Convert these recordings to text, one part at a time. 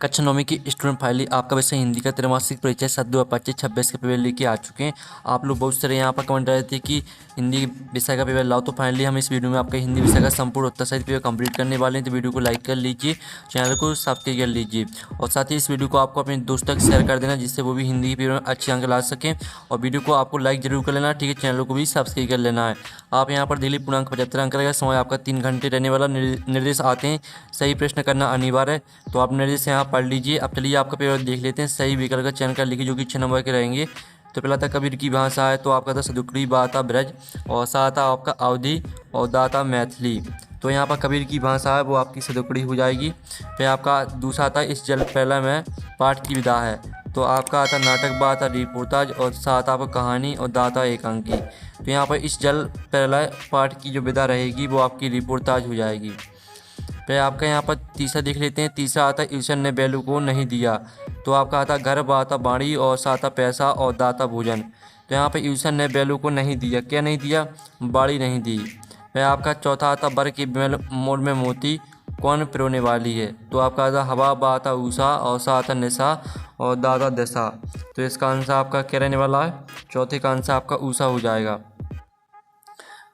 कक्षा नौवीं की स्टूडेंट फाइनली आपका वैसे हिंदी का त्रैमासिक परिचय 7/2/25-26 के पेपर लेके आ चुके हैं। आप लोग बहुत सारे यहाँ पर कमेंट रहे थे कि हिंदी विषय का पेपर लाओ, तो फाइनली हम इस वीडियो में आपका हिंदी विषय का संपूर्ण उत्तर सहित पेपर कंप्लीट करने वाले हैं। तो वीडियो को लाइक कर लीजिए, चैनल को सब्सक्राइब कर लीजिए और साथ ही इस वीडियो को आपको अपने दोस्तों तक शेयर कर देना, जिससे वो भी हिंदी के पेपर में अच्छे अंक ला सकें। और वीडियो को आपको लाइक जरूर कर लेना, ठीक है। चैनल को भी सब्सक्राइब कर लेना है। आप यहाँ पर डेली पूर्णांक 75 अंक रहेगा। समय आपका 3 घंटे रहने वाला। निर्देश आते हैं, सही प्रश्न करना अनिवार्य है, तो आप निर्देश यहाँ पढ़ लीजिए। अब चलिए आपका पेपर देख लेते हैं। सही विकल्प का चयन कर लीजिए, जो कि 6 नंबर के रहेंगे। तो पहला था कबीर की भाषा है, तो आपका था सदुकड़ी, बा था ब्रज और सा था आपका अवधी और दा था मैथिली। तो यहाँ पर कबीर की भाषा है वो आपकी सदुकड़ी हो जाएगी। फिर आपका दूसरा था इस जल पहला में पाठ की विधा है, तो आपका आता नाटक, बा था रिपोर्टाज और सा था आपका कहानी और दा था एकांकी। तो यहाँ पर इस जल पहला पाठ की जो विधा रहेगी वो आपकी रिपोर्टाज हो जाएगी। फिर आपका यहाँ पर तीसरा देख लेते हैं। तीसरा आता ईश्वर ने बैलू को नहीं दिया, तो आपका आता घर, बाता बाणी और साता पैसा और दाता भोजन। तो यहाँ पर ईश्वर ने बैलू को नहीं दिया, क्या नहीं दिया? बाड़ी नहीं दी। फिर आपका चौथा आता बर के मोड़ में मोती कौन पिरोने वाली है, तो आपका आता हवा, बाता ऊषा और सा आता निशा और दाता दशा। तो इसका आंसर आपका क्या रहने वाला है? चौथे का आंसर आपका ऊषा हो जाएगा।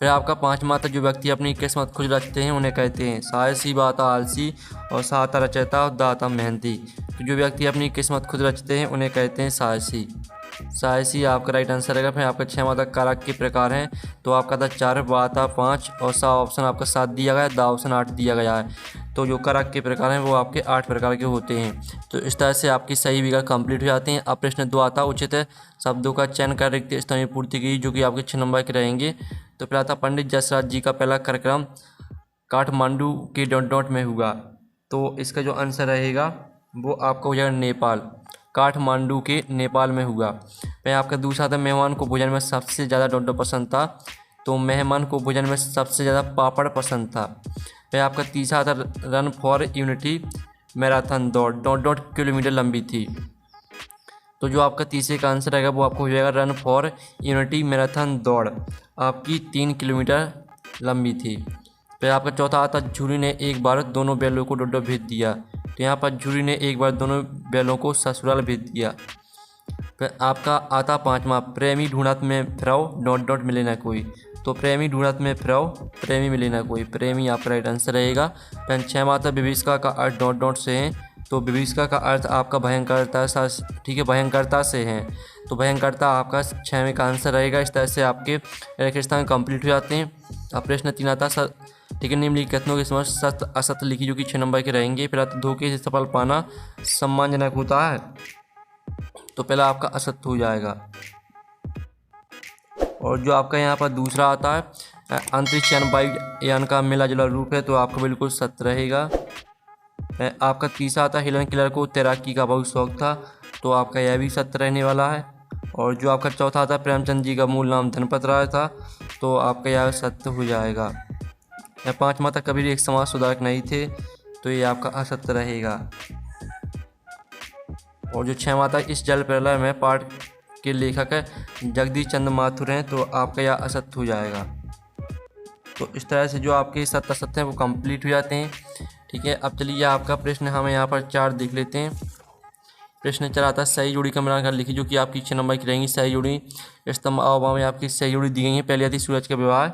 फिर आपका पांचवा था जो व्यक्ति अपनी किस्मत खुद रचते हैं उन्हें कहते हैं साहसी, बाता आलसी और साता रचयिता और दाता मेहनती। तो जो व्यक्ति अपनी किस्मत खुद रचते हैं उन्हें कहते हैं साहसी। साहसी आपका राइट आंसर रहेगा। फिर आपका 6वां था कारक के प्रकार हैं, तो आपका था 4, बाता 5 और सा ऑप्शन आपका 7 दिया गया है, दा ऑप्शन 8 दिया गया है। तो जो कारक के प्रकार हैं वो आपके 8 प्रकार के होते हैं। तो इस तरह से आपकी सही विकल्प कंप्लीट हो जाते हैं। अब प्रश्न 2 आता उचित शब्दों का चयन कर रिक्त स्थान में पूर्ति की, जो कि आपके 6 नंबर के रहेंगे। तो पहला था पंडित जसराज जी का पहला कार्यक्रम काठमांडू के डॉट में हुआ, तो इसका जो आंसर रहेगा वो आपका हो जाएगा नेपाल। काठमांडू के नेपाल में हुआ। फिर आपका दूसरा था मेहमान को भोजन में सबसे ज़्यादा डॉट पसंद था, तो मेहमान को भोजन में सबसे ज़्यादा पापड़ पसंद था। फिर आपका तीसरा था रन फॉर यूनिटी मैराथन दौड़, डॉट किलोमीटर लंबी थी। तो जो आपका तीसरे का आंसर रहेगा वो आपको हो जाएगा रन फॉर यूनिटी मैराथन दौड़, आपकी 3 किलोमीटर लंबी थी। फिर आपका चौथा आता झूरी ने एक बार दोनों बैलों को डोडो भेज दिया, तो यहाँ पर झूरी ने एक बार दोनों बैलों को ससुराल भेज दिया। फिर आपका आता पांचवा प्रेमी ढूंढत में फिराओ डॉट मिले ना कोई, तो प्रेमी ढूंढत में फिराओ प्रेमी मिले ना कोई, प्रेमी आपका राइट आंसर रहेगा। फिर 6वां आता विभीषिका का अर्थ डॉट से है, तो विभीषिका का अर्थ आपका भयंकरता सा, ठीक है, भयंकरता से है, तो भयंकरता आपका 6वें का आंसर रहेगा। इस तरह से आपके रेखिस्तान कंप्लीट हो जाते हैं। अब प्रश्न 3 आता ठीक है, निम्नलिखित कथनों के समझ सत्य असत्य लिखी, जो कि 6 नंबर के रहेंगे। फिर आता धोखे से सफल पाना सम्मानजनक होता है, तो पहला आपका असत्य हो जाएगा। और जो आपका यहाँ पर दूसरा आता है अंतरिक्ष यान का मिला जुला रूप है, तो आपका बिल्कुल सत्य रहेगा। आपका तीसरा आता हेलन किलर को तैराकी का बहुत शौक था, तो आपका यह भी सत्य रहने वाला है। और जो आपका चौथा आता प्रेमचंद जी का मूल नाम धनपत राय था, तो आपका यह सत्य हो जाएगा। 5वां था कबीर एक समाज सुधारक नहीं थे, तो ये आपका असत्य रहेगा। और जो 6वां था इस जल प्रलय में पाठ के लेखक जगदीश चंद्र माथुर हैं, तो आपका यह असत्य हो जाएगा। तो इस तरह से जो आपके सत्य असत्य हैं वो कंप्लीट हो जाते हैं, ठीक है। अब चलिए आपका प्रश्न हम यहाँ पर 4 देख लेते हैं। प्रश्न 4 आता है सही जोड़ी का मिलान कर लिखिए, जो कि आपकी 6 नंबर की रहेंगी। सही जोड़ी स्तंभ अवभाव में आपकी सही जोड़ी दी गई है। पहली आती सूरज का विवाह,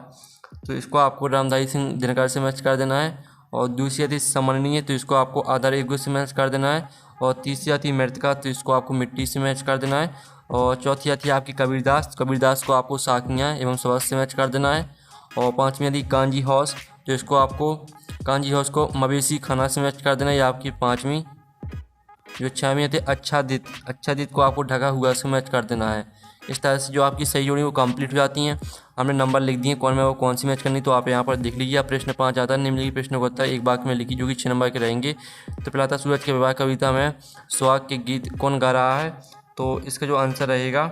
तो इसको आपको रामधारी सिंह दिनकर से मैच कर देना है। और दूसरी आती समरणीय, तो इसको आपको आधार एक से मैच कर देना है। और तीसरी आती मृतका, तो इसको आपको मिट्टी से मैच कर देना है। और चौथी आती है आपकी कबीरदास को आपको साखियाँ एवं सबस से मैच कर देना है। और 5वीं आती कांजी हौस, तो इसको आपको कांजी हौस को मवेशी खाना से मैच कर देना है, ये आपकी 5वीं। जो 6वीं आती है अच्छादित को आपको ढका हुआ से मैच कर देना है। इस तरह से जो आपकी सही जोड़ी वो कंप्लीट हो जाती हैं। हमने नंबर लिख दिए कौन में वो कौन सी मैच करनी, तो आप यहाँ पर देख लीजिए। आप प्रश्न 5 आता है निम्नलिखित प्रश्नों को एक वाक्य में लिखी, जो कि 6 नंबर के रहेंगे। तो पहला था सूरज के विवाह कविता में सुहाग के गीत कौन गा रहा है, तो इसका जो आंसर रहेगा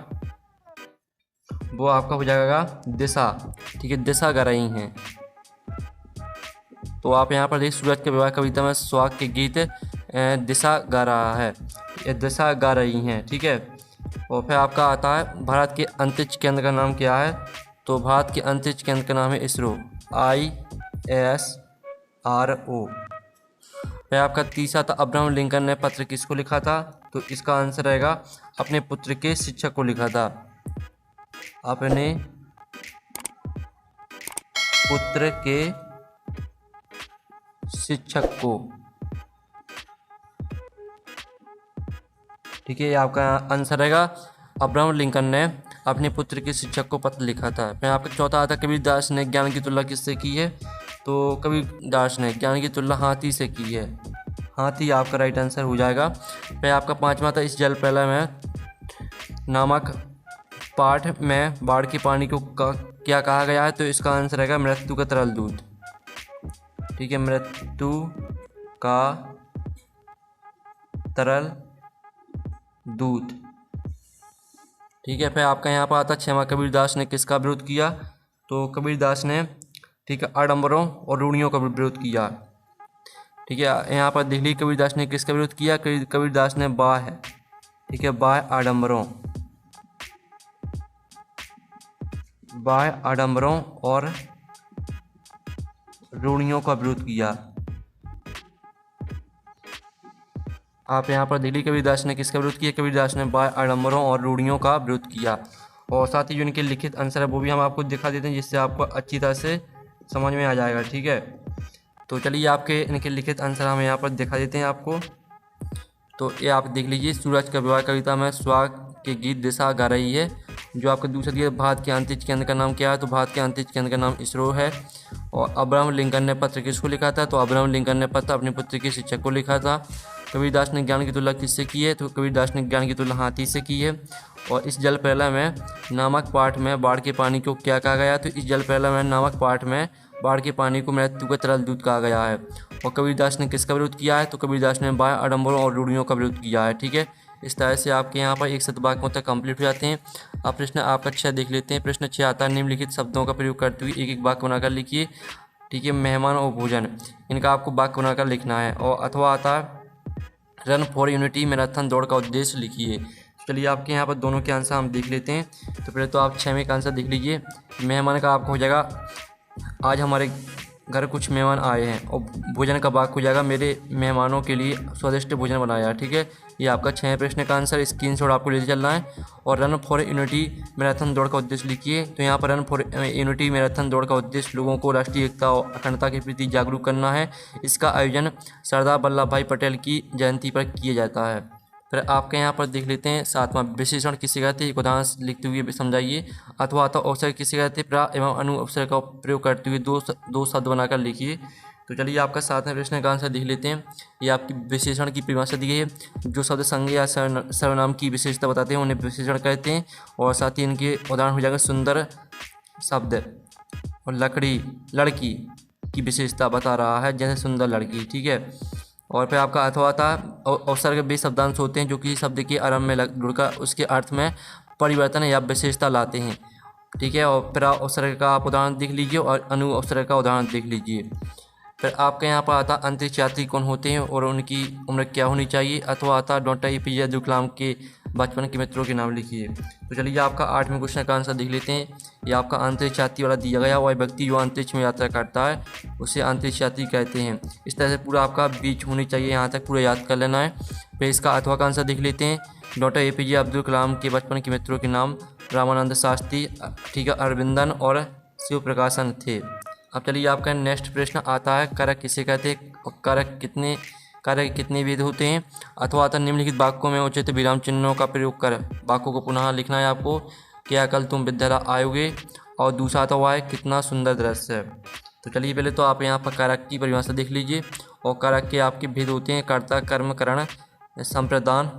वो आपका हो जाएगा दिशा, ठीक है, दिशा गा रही हैं। तो आप यहाँ पर देखिए सूरज के विवाह कविता में सुहाग के गीत दिशा गा रहा है, ये दिशा गा रही हैं, ठीक है। और फिर आपका आता है भारत के अंतरिक्ष केंद्र का नाम क्या है, तो भारत के अंतरिक्ष केंद्र का नाम है इसरो, ISRO। फिर आपका तीसरा था अब्राहम लिंकन ने पत्र किसको लिखा था, तो इसका आंसर रहेगा अपने पुत्र के शिक्षक को लिखा था, अपने पुत्र के शिक्षक को। ठीक है, ये आपका आंसर रहेगा अब्राहम लिंकन ने अपने पुत्र के शिक्षक को पत्र लिखा था। फिर आपका चौथा आता कबीर दास ने ज्ञान की तुलना किससे की है, तो कबीर दास ने ज्ञान की तुलना हाथी से की है, हाथी आपका राइट आंसर हो जाएगा। फिर आपका पांचवा था इस जल प्रलय में नामक पाठ में बाढ़ के पानी को क्या कहा गया है, तो इसका आंसर रहेगा मृत्यु का तरल दूध। ठीक है, मृत्यु का तरल दूध। ठीक है, फिर आपका यहाँ पर आता छठवां कबीरदास ने किसका विरोध किया, तो कबीरदास ने ठीक है आडंबरों और रूढ़ियों का विरोध किया। ठीक है, यहाँ पर देख लीजिए कबीरदास ने किसका विरोध किया, कबीरदास ने बाह्य, ठीक है बाह्य आडंबरों और रूढ़ियों का विरोध किया। आप यहाँ पर दिल्ली कबीरदास ने किसका विरोध किया, कबीरदास ने बाह्य आडंबरों और रूढ़ियों का विरोध किया। और साथ ही जो इनके लिखित आंसर है वो भी हम आपको दिखा देते हैं, जिससे आपको अच्छी तरह से समझ में आ जाएगा। ठीक है, तो चलिए आपके इनके लिखित आंसर हम यहाँ पर दिखा देते हैं आपको। तो ये आप देख लीजिए, सूरज का विवाह कविता में स्वाग के गीत दिशा गा रही है। जो आपका दूसरा दिया भारत के अंतरिक्ष केंद्र का नाम क्या है, तो भारत के अंतरिक्ष केंद्र का नाम इसरो है। और अब्राहम लिंकन ने पत्र किसको लिखा था, तो अब्राहम लिंकन ने पत्र अपने पुत्र के शिक्षक को लिखा था। कबीरदास ने ज्ञान की तुलना किससे की है, तो कबीरदास ने ज्ञान की तुलना हाथी से की है। और इस जल प्रलय में नामक पाठ में बाढ़ के पानी को क्या कहा गया, तो इस जल प्रलय में नामक पाठ में बाढ़ के पानी को मृत्यु का तरल दूध कहा गया है। और कबीरदास ने किसका विरोध किया है, तो कबीरदास ने बाह्य आडंबरों और रूढ़ियों का विरोध किया है। ठीक है, इस तरह से आपके यहाँ पर 100 वाक्यों तक कंप्लीट हो जाते हैं। अब प्रश्न आपका 6 देख लेते हैं। प्रश्न 6 आता है निम्नलिखित शब्दों का प्रयोग करते हुए एक एक वाक्य बनाकर लिखिए। ठीक है, मेहमान और भोजन, इनका आपको वाक्य बनाकर लिखना है। और अथवा आता है रन फॉर यूनिटी मैराथन दौड़ का उद्देश्य लिखिए। चलिए आपके यहाँ पर दोनों के आंसर हम देख लेते हैं। तो पहले तो आप 6वें का आंसर देख लीजिए। मेहमान का आपको हो जाएगा आज हमारे घर कुछ मेहमान आए हैं, और भोजन का वाक्य हो जाएगा मेरे मेहमानों के लिए स्वादिष्ट भोजन बनाया। ठीक है, ये आपका 6वें प्रश्न का आंसर स्क्रीनशॉट आपको लेते चलना है। और रन फॉर यूनिटी मैराथन दौड़ का उद्देश्य लिखिए। तो यहाँ पर रन फॉर यूनिटी मैराथन दौड़ का उद्देश्य लोगों को राष्ट्रीय एकता और अखंडता के प्रति जागरूक करना है। इसका आयोजन सरदार वल्लभ भाई पटेल की जयंती पर किया जाता है। फिर आपके यहाँ पर देख लेते हैं 7वां विशेषण किसे कहते हैं, एक उदाहरण लिखते हुए समझाइए। अथवा अतः अवसर किसे कहते हैं, प्रा एवं अनु अवसर का प्रयोग करते हुए दो शब्द बनाकर लिखिए। तो चलिए आपका 7वें प्रश्न का आंसर देख लेते हैं। ये आपकी विशेषण की परिभाषा दी गई है। जो शब्द संज्ञा या सर्वनाम की विशेषता बताते हैं उन्हें विशेषण कहते हैं। और साथ ही इनके उदाहरण हो जाएगा सुंदर शब्द और लड़की की विशेषता बता रहा है, जैसे सुंदर लड़की। ठीक है, और फिर आपका अथवा था अवसर के 20 शब्दांश होते हैं जो किसी शब्द के आरंभ में जुड़कर उसके अर्थ में परिवर्तन या विशेषता लाते हैं। ठीक है, और फिर अवसर का आप उदाहरण देख लीजिए और अनु अवसर का उदाहरण देख लीजिए। फिर आपके यहाँ पर आता अंतरिक्ष यात्री कौन होते हैं और उनकी उम्र क्या होनी चाहिए। अथवा आता डॉक्टर APJ अब्दुल कलाम के बचपन के मित्रों के नाम लिखिए। तो चलिए आपका 8वें क्वेश्चन का आंसर देख लेते हैं। ये आपका अंतरिक्ष यात्री वाला दिया गया, वह व्यक्ति जो अंतरिक्ष में यात्रा करता है उसे अंतरिक्ष यात्री कहते हैं। इस तरह से पूरा आपका बीच होनी चाहिए, यहाँ तक पूरा याद कर लेना है। फिर इसका अथवा का आंसर देख लेते हैं। डॉक्टर APJ अब्दुल कलाम के बचपन के मित्रों के नाम रामानंद शास्त्री, ठीक है, अरविंदन और शिव प्रकाशन थे। अब चलिए आपका नेक्स्ट प्रश्न आता है कारक किसे कहते हैं और कारक कितने विध होते हैं। अथवा आता निम्नलिखित वाक्यों में उचित विराम चिन्हों का प्रयोग कर वाक्यों को पुनः लिखना है आपको। क्या कल तुम विद्यालय आयोगे, और दूसरा आता हुआ है कितना सुंदर दृश्य है। तो चलिए पहले तो आप यहाँ पर कारक की परिभाषा देख लीजिए। और कारक के आपके भेद होते हैं कर्ता, कर्म, करण, संप्रदान,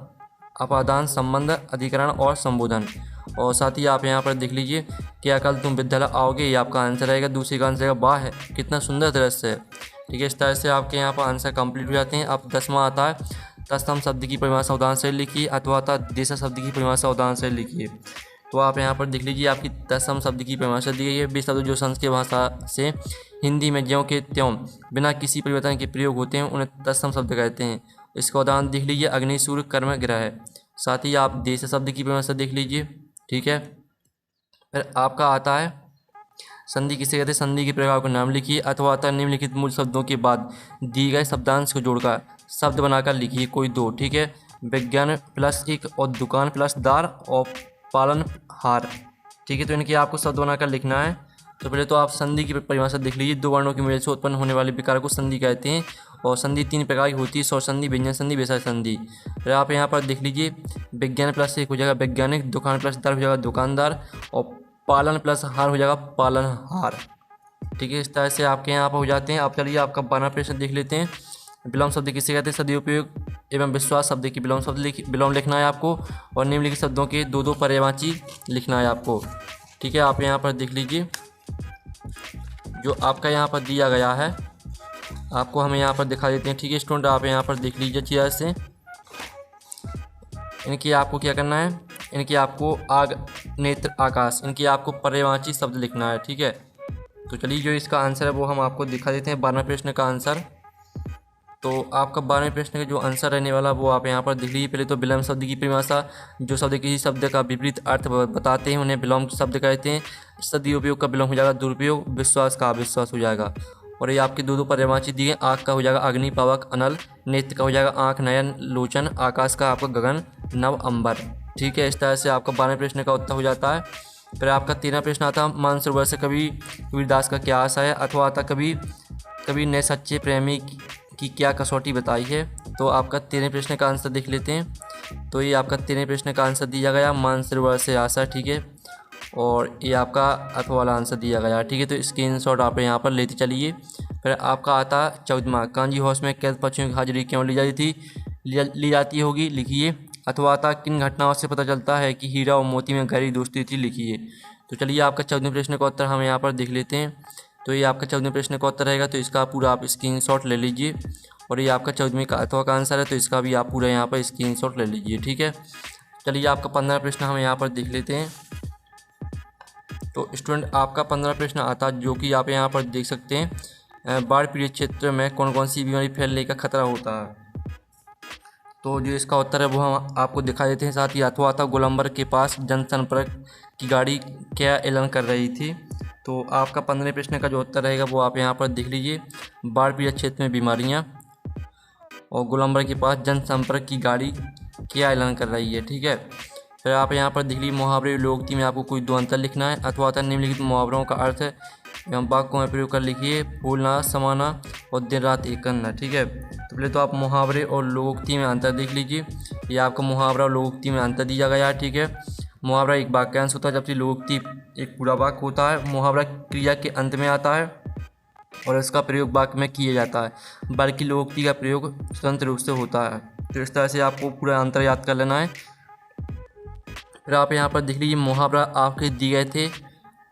अपादान, संबंध, अधिकरण और संबोधन। और साथ ही आप यहाँ पर देख लीजिए क्या कल तुम विद्यालय आओगे, ये आपका आंसर रहेगा। दूसरे का आंसर रहेगा वाह है कितना सुंदर दृश्य है। ठीक है, इस तरह से आपके यहाँ पर आंसर कंप्लीट हो जाते हैं। अब 10वां आता है तत्सम शब्द की परिभाषा उदाहरण से लिखिए। अथवा आता देशा शब्द की परिभाषा उदाहरण से लिखिए। तो आप यहाँ पर देख लीजिए आपकी तत्सम शब्द की परिभाषा दी गई है। वे शब्द जो संस्कृत भाषा से हिंदी में ज्यों के त्यों बिना किसी परिवर्तन के प्रयोग होते हैं उन्हें तत्सम शब्द कहते हैं। इसका उदाहरण देख लीजिए अग्नि, सूर्य, कर्म, ग्रह। साथ ही आप देश शब्द की परिभाषा देख लीजिए। ठीक है, फिर आपका आता है संधि किसे कहते हैं? संधि के प्रकार को नाम लिखिए। अथवा अतः निम्नलिखित मूल शब्दों के बाद दिए गए शब्दांश को जोड़कर शब्द बनाकर लिखिए कोई दो। ठीक है, विज्ञान प्लस एक और दुकान प्लस दार और पालनहार। ठीक है, तो इनके आपको शब्द बनाकर लिखना है। तो पहले तो आप संधि की परिभाषा देख लीजिए। दो वर्णों के मेल से उत्पन्न होने वाले विकार को संधि कहते हैं और संधि तीन प्रकार की होती है, स्वर संधि, व्यंजन संधि, विसर्ग संधि। फिर आप यहाँ पर देख लीजिए, विज्ञान प्लस एक हो जाएगा वैज्ञानिक, दुकान प्लस दार हो जाएगा दुकानदार और पालन प्लस हार हो जाएगा पालनहार। ठीक है, इस तरह से आपके यहाँ पर हो जाते हैं। आप चलिए आपका 12वां प्रश्न देख लेते हैं। विलोम शब्द किसे कहते हैं? सदुपयोग एवं विश्वास शब्द की विलोम शब्द विलोम लिखना है आपको और निम्नलिखित शब्दों के दो दो पर्यायवाची लिखना है आपको। ठीक है, आप यहाँ पर देख लीजिए जो आपका यहाँ पर दिया गया है आपको हमें यहाँ पर दिखा देते हैं। ठीक है स्टूडेंट, आप यहाँ पर देख लीजिए अच्छी तरह से। इनकी आपको क्या करना है? इनकी आपको आग, नेत्र, आकाश, इनकी आपको पर्यायवाची शब्द लिखना है। ठीक है, तो चलिए जो इसका आंसर है वो हम आपको दिखा देते हैं 12वें प्रश्न का आंसर। तो आपका 12वें प्रश्न का जो आंसर रहने वाला वो आप यहाँ पर देख लीजिए। पहले तो विलोम शब्द की परिभाषा, जो शब्द किसी शब्द का विपरीत अर्थ बताते हैं उन्हें विलोम शब्द कहते हैं। सदुपयोग का विलोम हो जाएगा दुरुपयोग, विश्वास का अविश्वास हो जाएगा। और ये आपके दो दो पर्यायवाची दिए। आँख का हो जाएगा अग्नि, पावक, अनल। नेत्र का हो जाएगा आँख, नयन, लोचन। आकाश का आपका गगन, नव, अंबर। ठीक है, इस तरह से आपका 12वें प्रश्न का उत्तर हो जाता है। फिर आपका 13वां प्रश्न आता है, मानसरोवर से कबीरदास का क्या आशा है? अथवा आता कबीर ने सच्चे प्रेमी की क्या कसौटी बताई है? तो आपका 13वें प्रश्न का आंसर देख लेते हैं। तो ये आपका 13वें प्रश्न का आंसर दिया गया मानसरोवर से आशा। ठीक है, और ये आपका अथवा वाला आंसर दिया गया। ठीक है, तो स्क्रीनशॉट आप यहाँ पर लेते चलिए। फिर आपका आता 14वां, कांजी हाउस में कैद पक्षियों की हाजिरी क्यों ली जाती होगी? लिखिए। अथवा आता किन घटनाओं से पता चलता है कि हीरा और मोती में गहरी दोस्ती थी? लिखिए। तो चलिए आपका 14वें प्रश्न का उत्तर हम यहाँ पर देख लेते हैं। तो ये आपका 14वें प्रश्न का उत्तर रहेगा, तो इसका पूरा आप स्क्रीनशॉट ले लीजिए। और ये आपका 14वें का अथवा का आंसर है, तो इसका भी आप पूरा यहाँ पर स्क्रीनशॉट ले लीजिए। ठीक है, चलिए आपका 15वां प्रश्न हम यहाँ पर देख लेते हैं। तो स्टूडेंट आपका 15वां प्रश्न आता जो कि आप यहाँ पर देख सकते हैं, बाढ़ पीड़ित क्षेत्र में कौन कौन सी बीमारी फैलने का खतरा होता है? तो जो इसका उत्तर है वो हम आपको दिखा देते हैं। साथ ही अथवा आता गोलंबर के पास जनसंपर्क की गाड़ी क्या ऐलान कर रही थी? तो आपका 15वें प्रश्न का जो उत्तर रहेगा वो आप यहाँ पर देख लीजिए, बाढ़ पीड़ित क्षेत्र में बीमारियाँ और गोलंबर के पास जनसंपर्क की गाड़ी क्या ऐलान कर रही है। ठीक है, फिर आप यहाँ पर देख लीजिए, मुहावरे लोकोक्ति में आपको कोई दो अंतर लिखना है। अथवा आता निम्नलिखित मुहावरों का अर्थ एवं वाक्यों में प्रयोग कर लिखिए। फूलना, समाना और दिन रात एक करना। ठीक है, तो पहले तो आप मुहावरे और लोकोक्ति में अंतर देख लीजिए। ये आपका मुहावरा और लोकोक्ति में अंतर दिया गया है। ठीक है, मुहावरा एक वाक्यांश होता है जबकि लोकोक्ति एक पूरा वाक्य होता है। मुहावरा क्रिया के अंत में आता है और इसका प्रयोग वाक्य में किया जाता है, बल्कि लोकोक्ति का प्रयोग स्वतंत्र रूप से होता है। तो इस तरह से आपको पूरा अंतर याद कर लेना है। फिर आप यहाँ पर देख लीजिए, मुहावरा आपके दिए गए थे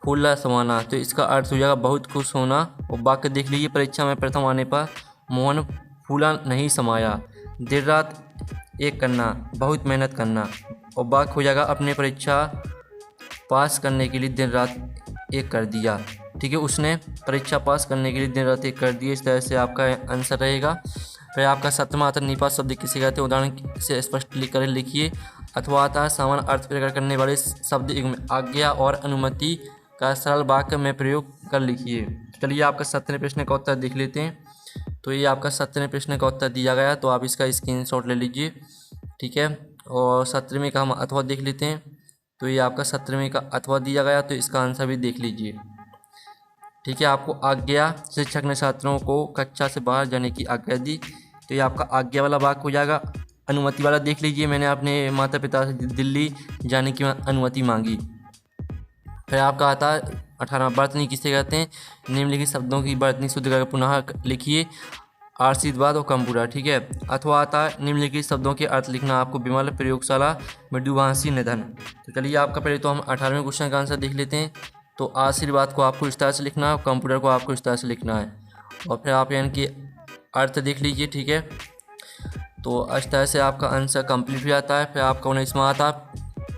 फूला समाना, तो इसका अर्थ हो जाएगा बहुत खुश होना। और वाक्य देख लीजिए, परीक्षा में प्रथम आने पर मोहन फूला नहीं समाया। देर रात एक करना, बहुत मेहनत करना। और वाक्य हो जाएगा अपने परीक्षा पास करने के लिए दिन रात एक कर दिया। ठीक है, उसने परीक्षा पास करने के लिए दिन रात एक कर दिया। इस तरह से आपका आंसर रहेगा। फिर आपका 7वां आता निपात शब्द किसे कहते हैं? उदाहरण से स्पष्ट कर लिखिए। अथवा आता है सामान्य अर्थ प्रकट करने वाले शब्द आज्ञा और अनुमति का सरल वाक्य में प्रयोग कर लिखिए। चलिए आपका 17वें प्रश्न का उत्तर देख लेते हैं। तो ये आपका 17वें प्रश्न का उत्तर दिया गया, तो आप इसका स्क्रीनशॉट ले लीजिए। ठीक है, और 17वें का हम अथवा देख लेते हैं। तो ये आपका 17वें का अथवा दिया गया, तो इसका आंसर भी देख लीजिए। ठीक है, आपको आज्ञा, शिक्षक ने छात्रों को कक्षा से बाहर जाने की आज्ञा दी। तो ये आपका आज्ञा वाला वाक्य हो जाएगा। अनुमति वाला देख लीजिए, मैंने अपने माता पिता से दिल्ली जाने की अनुमति मांगी। फिर आपका आता है 18वां, वर्तनी किसे कहते हैं? निम्नलिखित शब्दों की वर्तनी शुद्ध करके पुनः लिखिए। आशीर्वाद और कमपुरा। ठीक है, अथवा आता है निम्नलिखित शब्दों के अर्थ लिखना आपको। विमल, प्रयोगशाला, मृदुभाषी, निधन। तो चलिए आपका पहले तो हम 18वें क्वेश्चन का आंसर देख लेते हैं। तो आशीर्वाद को आपको इस तरह से लिखना है और कंप्यूटर को आपको इस तरह से लिखना है। और फिर आप इनके अर्थ देख लीजिए। ठीक है, तो इस तरह से आपका आंसर कंप्लीट हो जाता है। फिर आपका 19वां आता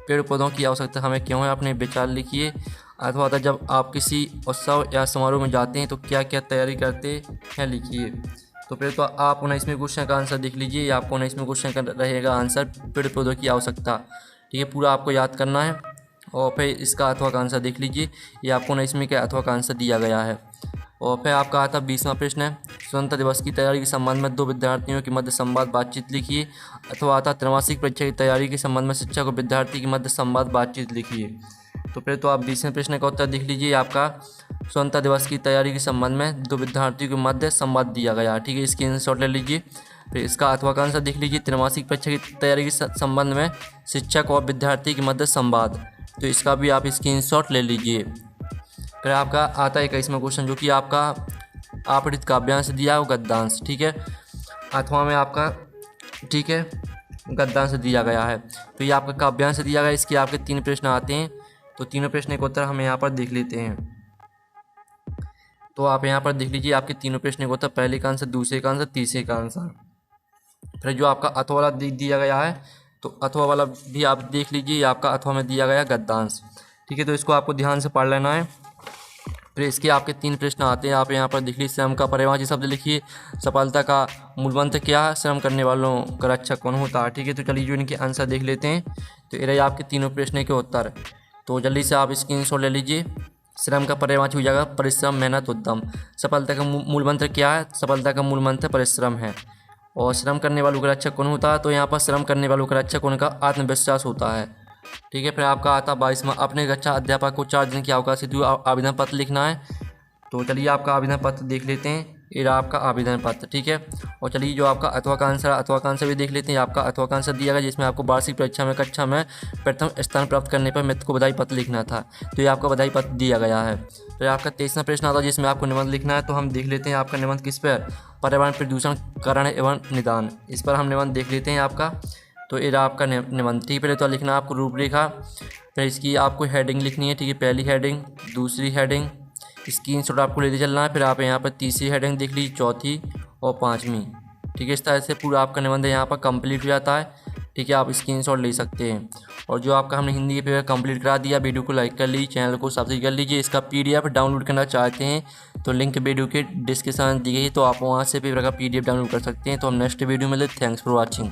पेड़ पौधों की आवश्यकता हमें क्यों है? अपने विचार लिखिए। अथवा आता जब आप किसी उत्सव या समारोह में जाते हैं तो क्या क्या तैयारी करते हैं? लिखिए। तो फिर तो आप 19वें क्वेश्चन का आंसर देख लीजिए। आपको 19वें क्वेश्चन का रहेगा आंसर पेड़ पौधों की आवश्यकता। ठीक है, पूरा आपको याद करना है और फिर इसका अथवा का आंसर देख लीजिए, ये आपको 19वीं के अथवा का आंसर दिया गया है। और फिर आपका आता 20वां प्रश्न है, स्वतंत्रता दिवस की तैयारी के संबंध में 2 विद्यार्थियों के मध्य संवाद बातचीत लिखिए। अथवा आता त्रैमासिक परीक्षा की तैयारी के संबंध में शिक्षक और विद्यार्थी के मध्य संवाद बातचीत लिखिए। तो फिर तो आप 20वें प्रश्न का उत्तर देख लीजिए, आपका स्वतंत्रता दिवस की तैयारी के संबंध में 2 विद्यार्थियों के मध्य संवाद दिया गया। ठीक है, स्क्रीनशॉट ले लीजिए। फिर इसका अथवा का आंसर देख लीजिए, त्रैमासिक परीक्षा की तैयारी के संबंध में शिक्षक और विद्यार्थी के मध्य संवाद। तो इसका भी आप स्क्रीनशॉट ले लीजिए। फिर आपका आता है 21वां क्वेश्चन, जो कि आपका आपरित काव्यांश दिया है गद्यांश। ठीक है, अथवा में आपका ठीक है गद्यांश दिया गया है। तो ये आपका काव्यांश दिया गया, इसके आपके 3 प्रश्न आते हैं। तो तीनों प्रश्न का उत्तर हम यहाँ पर देख लेते हैं। तो आप यहाँ पर देख लीजिए, आपके तीनों प्रश्न का उत्तर, पहले का आंसर, दूसरे का आंसर, तीसरे का आंसर। फिर जो आपका अथवा वाला दिया गया है, तो अथवा वाला भी आप देख लीजिए, आपका अथवा में दिया गया गद्यांश। ठीक है, तो इसको आपको ध्यान से पढ़ लेना है। फिर इसके आपके 3 प्रश्न आते हैं। आप यहाँ पर देख लीजिए, श्रम का पर्यायवाची शब्द लिखिए। सफलता का मूल मंत्र क्या है? श्रम करने वालों का रक्षक कौन होता है? ठीक है, तो चलिए जो इनके आंसर देख लेते हैं। तो ये रहे आपके तीनों प्रश्न के उत्तर। तो जल्दी से आप स्क्रीनशॉट ले लीजिए। श्रम का पर्यायवाची हो जाएगा परिश्रम, मेहनत, उद्यम। सफलता का मूल मंत्र क्या है? सफलता का मूल मंत्र परिश्रम है। और श्रम करने वालों का रक्षक कौन होता है? तो यहाँ पर श्रम करने वालों का रक्षक उनका आत्मविश्वास होता है। ठीक है, फिर आपका आता 22वां, अपने कक्षा अध्यापक को 4 दिन की अवकाश हेतु आवेदन पत्र लिखना है। तो चलिए आपका आवेदन पत्र देख लेते हैं। ये रहा आपका आवेदन पत्र। ठीक है, और चलिए जो आपका अथवा का आंसर, अथवा का आंसर भी देख लेते हैं। आपका अथवा का आंसर दिया गया, जिसमें आपको वार्षिक परीक्षा में कक्षा में प्रथम स्थान प्राप्त करने पर मित्र को बधाई पत्र लिखना था। तो ये आपका बधाई पत्र दिया गया है। फिर आपका 23वां प्रश्न आता है, जिसमें आपको निबंध लिखना है। तो हम देख लेते हैं आपका निबंध किस पर? पर्यावरण प्रदूषण कारण एवं निदान। इस पर हम निबंध देख लेते हैं आपका। तो ये रहा आपका निबंध। ठीक है, तो लिखना है आपको रूपरेखा। फिर इसकी आपको हेडिंग लिखनी है। ठीक है, पहली हेडिंग, दूसरी हेडिंग, स्क्रीनशॉट आपको लेते चलना है। फिर आप यहाँ पर तीसरी हेडिंग देख लीजिए, चौथी और 5वीं। ठीक है, इस तरह से पूरा आपका निबंध यहाँ पर कंप्लीट हो जाता है। ठीक है, आप स्क्रीनशॉट ले सकते हैं। और जो आपका हमने हिंदी के पेपर कंप्लीट करा दिया, वीडियो को लाइक कर लीजिए, चैनल को सब्सक्राइब कर लीजिए। इसका PDF डाउनलोड करना चाहते हैं तो लिंक वीडियो के डिस्क्रिप्शन में दी गई है, तो आप वहाँ से पेपर का PDF डाउनलोड कर सकते हैं। तो हम नेक्स्ट वीडियो में ले। Thanks for watching.